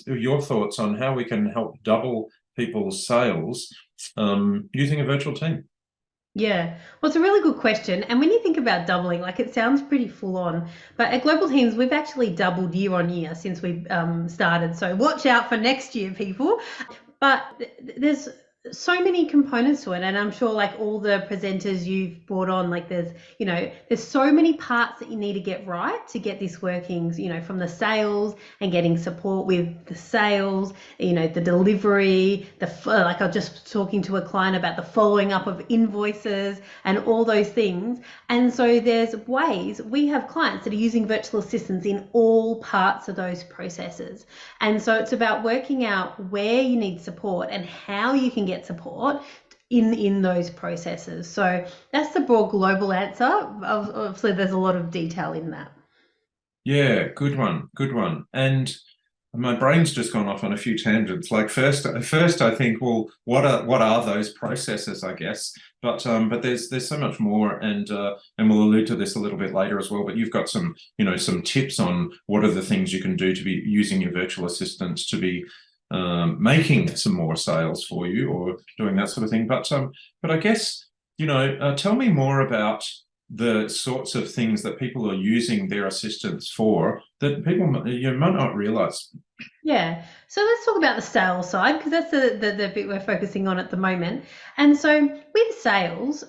your thoughts on how we can help double people's sales using a virtual team? Yeah, well, it's a really good question. And when you think about doubling, like it sounds pretty full on, but at Global Teams, we've actually doubled year on year since we started. So watch out for next year, people. But there's so many components to it, and I'm sure like all the presenters you've brought on, like there's so many parts that you need to get right to get this working, from the sales and getting support with the sales, the delivery, like I was just talking to a client about the following up of invoices and all those things. And so there's ways, we have clients that are using virtual assistants in all parts of those processes. And so it's about working out where you need support and how you can get support in those processes. So that's the broad global answer. Obviously, there's a lot of detail in that. Yeah, good one, good one. And my brain's just gone off on a few tangents. Like first I think, well, what are those processes, I guess? But there's so much more, and we'll allude to this a little bit later as well. But you've got some tips on what are the things you can do to be using your virtual assistants to be making some more sales for you or doing that sort of thing. But I guess tell me more about the sorts of things that people are using their assistants for that people might not realize. Yeah, so let's talk about the sales side, because that's the bit we're focusing on at the moment. And so with sales,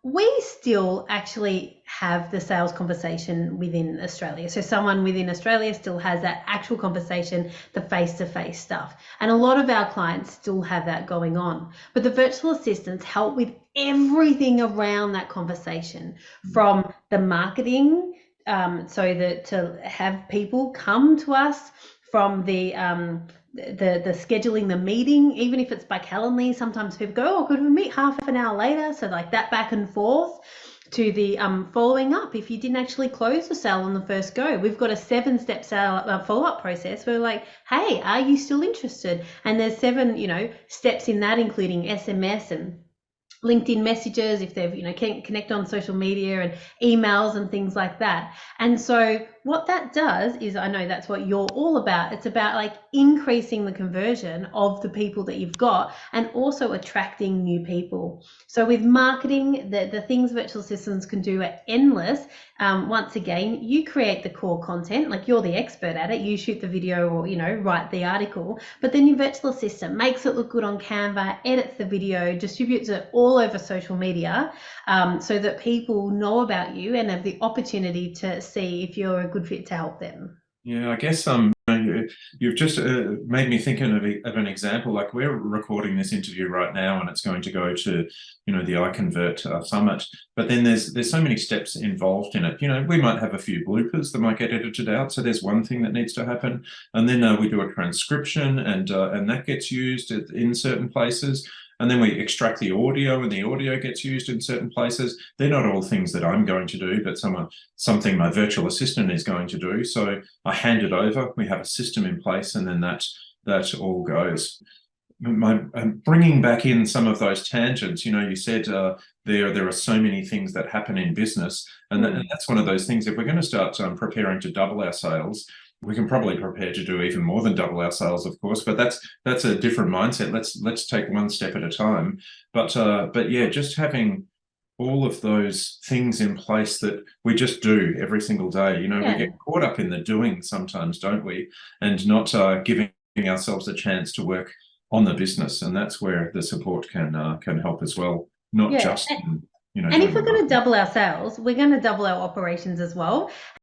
we still actually have the sales conversation within Australia. So someone within Australia still has that actual conversation, the face-to-face stuff. And a lot of our clients still have that going on. But the virtual assistants help with everything around that conversation, from the marketing, so that to have people come to us, from the scheduling the meeting, even if it's by Calendly. Sometimes people go, oh, could we meet half an hour later? So like that back and forth, to the following up. If you didn't actually close the sale on the first go, we've got a 7-step sale follow-up process. We're like, hey, are you still interested? And there's 7 steps in that, including SMS and LinkedIn messages, if they've can connect on social media, and emails and things like that. And so what that does is, I know that's what you're all about. It's about like increasing the conversion of the people that you've got, and also attracting new people. So with marketing, the things virtual assistants can do are endless. Once again, you create the core content, like you're the expert at it. You shoot the video or write the article, but then your virtual assistant makes it look good on Canva, edits the video, distributes it all over social media, so that people know about you and have the opportunity to see if you're a good fit to help them. Yeah, I guess you've just made me think of an example. Like we're recording this interview right now, and it's going to go to the i-Convert Summit. But then there's so many steps involved in it. We might have a few bloopers that might get edited out. So there's one thing that needs to happen, and then we do a transcription, and that gets used in certain places. And then we extract the audio, and the audio gets used in certain places. They're not all things that I'm going to do, but something my virtual assistant is going to do. So I hand it over. We have a system in place, and then that all goes. Bringing back in some of those tangents, you said there are so many things that happen in business, and that's one of those things. If we're going to start preparing to double our sales, we can probably prepare to do even more than double our sales, of course, but that's a different mindset. Let's take one step at a time. But yeah, just having all of those things in place that we just do every single day. We get caught up in the doing sometimes, don't we? And not giving ourselves a chance to work on the business, and that's where the support can help as well. Not just and if we're going to double our sales, we're going to double our operations as well.